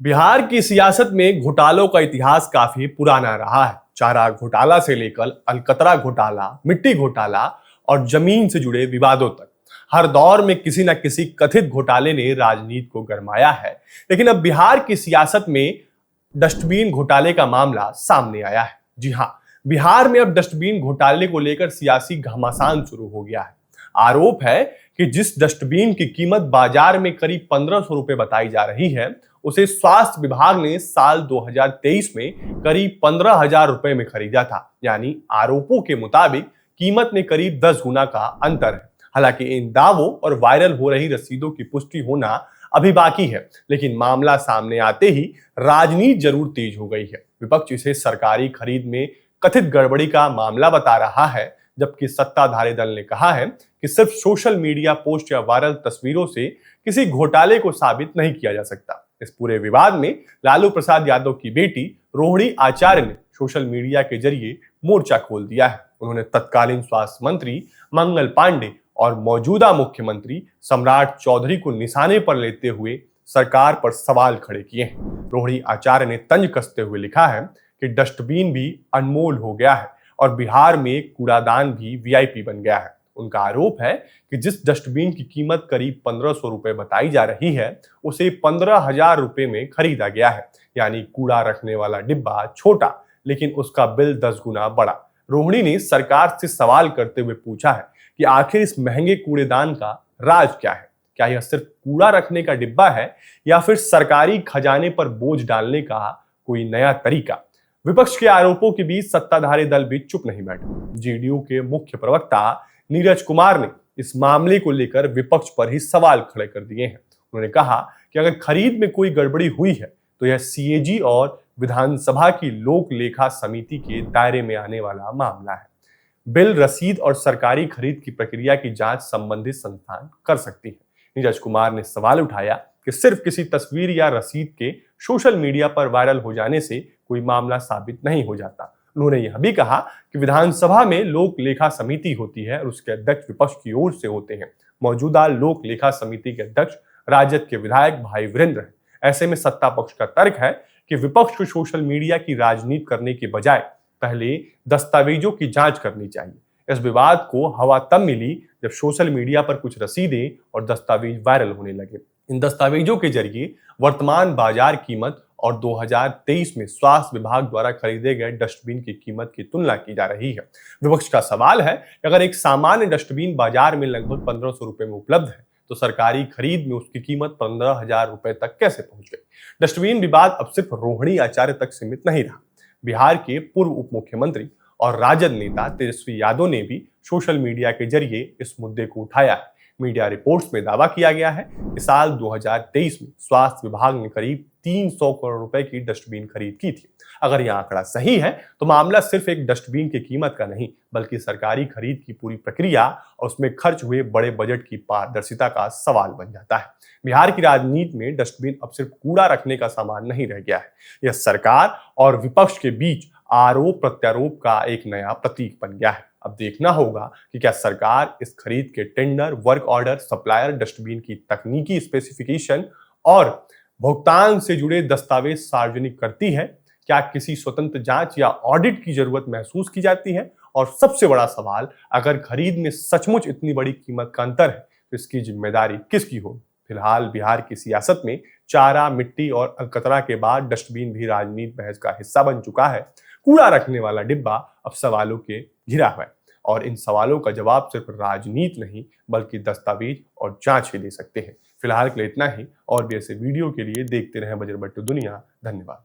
बिहार की सियासत में घोटालों का इतिहास काफी पुराना रहा है। चारा घोटाला से लेकर अलकतरा घोटाला, मिट्टी घोटाला और जमीन से जुड़े विवादों तक हर दौर में किसी न किसी कथित घोटाले ने राजनीति को गरमाया है। लेकिन अब बिहार की सियासत में डस्टबिन घोटाले का मामला सामने आया है। जी हाँ, बिहार में अब डस्टबिन घोटाले को लेकर सियासी घमासान शुरू हो गया है। आरोप है कि जिस डस्टबिन की कीमत बाजार में करीब 1500 रुपए बताई जा रही है, उसे स्वास्थ्य विभाग ने साल 2023 में करीब 15,000 रुपए में खरीदा था। यानी आरोपों के मुताबिक कीमत में करीब 10 गुना का अंतर है। हालांकि इन दावों और वायरल हो रही रसीदों की पुष्टि होना अभी बाकी है, लेकिन मामला सामने आते ही राजनीति जरूर तेज हो गई है। विपक्ष इसे सरकारी खरीद में कथित गड़बड़ी का मामला बता रहा है, जबकि सत्ताधारी दल ने कहा है कि सिर्फ सोशल मीडिया पोस्ट या वायरल तस्वीरों से किसी घोटाले को साबित नहीं किया जा सकता। इस पूरे विवाद में लालू प्रसाद यादव की बेटी रोहिणी आचार्य ने सोशल मीडिया के जरिए मोर्चा खोल दिया है। उन्होंने तत्कालीन स्वास्थ्य मंत्री मंगल पांडे और मौजूदा मुख्यमंत्री सम्राट चौधरी को निशाने पर लेते हुए सरकार पर सवाल खड़े किए हैं। रोहिणी आचार्य ने तंज कसते हुए लिखा है कि डस्टबिन भी अनमोल हो गया है और बिहार में कूड़ादान भी वीआईपी बन गया है। उनका आरोप है कि जिस डस्टबिन की कीमत करीब 1500 रुपए बताई जा रही है, उसे 15,000 रुपए में खरीदा गया है। यानी कूड़ा रखने वाला डिब्बा छोटा, लेकिन उसका बिल 10 गुना बड़ा। रोहिणी ने सरकार से सवाल करते हुए पूछा है कि आखिर इस महंगे कूड़ेदान का राज क्या है? क्या यह सिर्फ कूड़ा रखने का डिब्बा है या फिर सरकारी खजाने पर बोझ डालने का कोई नया तरीका? विपक्ष के आरोपों के बीच सत्ताधारी दल भी चुप नहीं बैठे। जेडीयू के मुख्य प्रवक्ता नीरज कुमार ने इस मामले को लेकर विपक्ष पर ही सवाल खड़े कर दिए हैं। उन्होंने कहा कि अगर खरीद में कोई गड़बड़ी हुई है तो यह सीएजी और विधानसभा की लोक लेखा समिति के दायरे में आने वाला मामला है। बिल, रसीद और सरकारी खरीद की प्रक्रिया की जांच संबंधित संस्थान कर सकती है। नीरज कुमार ने सवाल उठाया कि सिर्फ किसी तस्वीर या रसीद के सोशल मीडिया पर वायरल हो जाने से कोई मामला साबित नहीं हो जाता। उन्होंने यह भी कहा कि विधानसभा में लोक लेखा समिति होती है और उसके अध्यक्ष विपक्ष की ओर से होते हैं। मौजूदा लोक लेखा समिति के अध्यक्ष राजद के विधायक भाई वीरेंद्र हैं। ऐसे में सत्ता पक्ष का तर्क है कि विपक्ष को सोशल मीडिया की राजनीति करने के बजाय पहले दस्तावेजों की जांच करनी चाहिए। इस विवाद को हवा तब मिली जब सोशल मीडिया पर कुछ रसीदें और दस्तावेज वायरल होने लगे। इन दस्तावेजों के जरिए वर्तमान बाजार कीमत और 2023 में स्वास्थ्य विभाग द्वारा खरीदे गए डस्टबिन की कीमत की तुलना की जा रही है। विपक्ष का सवाल है कि अगर एक सामान्य डस्टबिन बाजार में लगभग 1500 रुपए में उपलब्ध है, तो सरकारी खरीद में उसकी कीमत 15,000 रुपए तक कैसे पहुंच गई? डस्टबिन विवाद अब सिर्फ रोहिणी आचार्य तक सीमित नहीं रहा। बिहार के पूर्व उप मुख्यमंत्री और राजद नेता तेजस्वी यादव ने भी सोशल मीडिया के जरिए इस मुद्दे को उठाया है। मीडिया रिपोर्ट्स में दावा किया गया है कि साल 2023 में स्वास्थ्य विभाग ने करीब 300 करोड़ रुपए की डस्टबिन खरीद की थी। अगर यह आंकड़ा सही है तो मामला सिर्फ एक डस्टबिन की कीमत का नहीं, बल्कि सरकारी खरीद की पूरी प्रक्रिया और उसमें खर्च हुए बड़े बजट की पारदर्शिता का सवाल बन जाता है। बिहार की राजनीति में डस्टबिन अब सिर्फ कूड़ा रखने का सामान नहीं रह गया है। यह सरकार और विपक्ष के बीच आरोप प्रत्यारोप का एक नया प्रतीक बन गया है। अब देखना होगा कि क्या सरकार इस खरीद के tender, work order, supplier, dustbin की तकनीकी स्पेसिफिकेशन और भुगतान से जुड़े दस्तावेज सार्वजनिक करती है। क्या किसी स्वतंत्र जांच या ऑडिट की जरूरत महसूस की जाती है? और सबसे बड़ा सवाल, अगर खरीद में सचमुच इतनी बड़ी कीमत का अंतर है तो इसकी जिम्मेदारी किसकी हो? फिलहाल बिहार की सियासत में चारा, मिट्टी और अलकतरा के बाद डस्टबिन भी राजनीति बहस का हिस्सा बन चुका है। कूड़ा रखने वाला डिब्बा अब सवालों के घिरा हुआ है और इन सवालों का जवाब सिर्फ राजनीति नहीं, बल्कि दस्तावेज और जांच ही दे सकते हैं। फिलहाल के लिए इतना ही। और भी ऐसे वीडियो के लिए देखते रहें बजरबट्टू दुनिया। धन्यवाद।